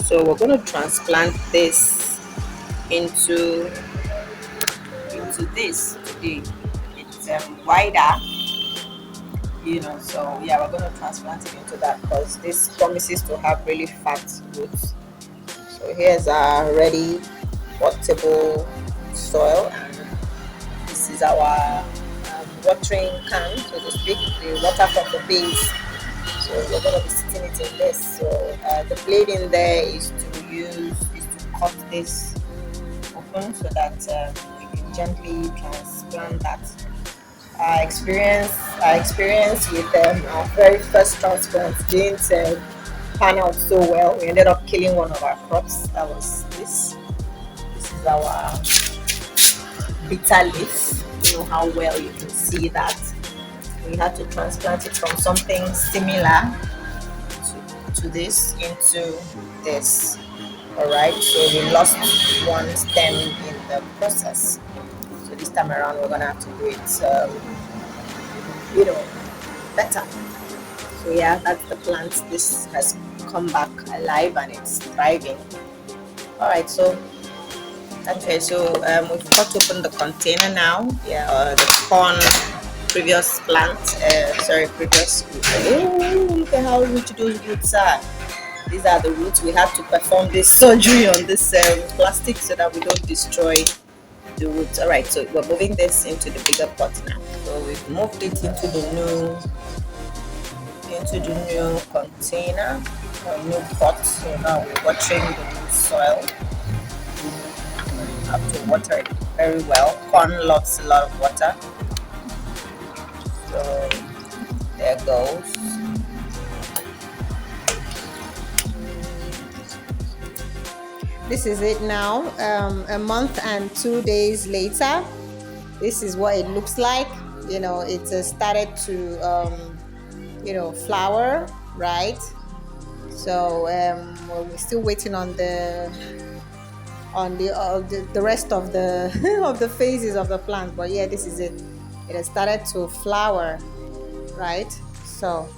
So we're going to transplant this into this today. It's wider, so yeah, we're going to transplant it into that because this promises to have really fat roots. So here's our ready portable soil, and this is our watering can, so to speak, the water from the base. So we're going to be sitting it in this. So the blade in there is to cut this open so that we can gently transplant that. Our experience with our very first transplant didn't pan out so well. We ended up killing one of our crops. That was this. This is our bitter leaf. You know how well you can see that. We had to transplant it from something similar to this into this. Alright, so we lost one stem in the process. So this time around we're gonna have to do it better. So yeah, that's the plant. This has come back alive and it's thriving. Alright, so okay, so we've cut open the container now. Yeah, the corn previous plant, previous root. Oh, look at how rich those roots are. These are the roots. We have to perform this surgery on this plastic so that we don't destroy the roots. All right, so we're moving this into the bigger pot now. So we've moved it into the new container or new pot. So now we're watering the new soil. We have to water it very well. Corn loves a lot of water. So there goes. This is it now. A month and 2 days later, this is what it looks like. It started to flower, right? So we're still waiting on the rest of the of the phases of the plant. But yeah, this is it. It has started to flower, right? So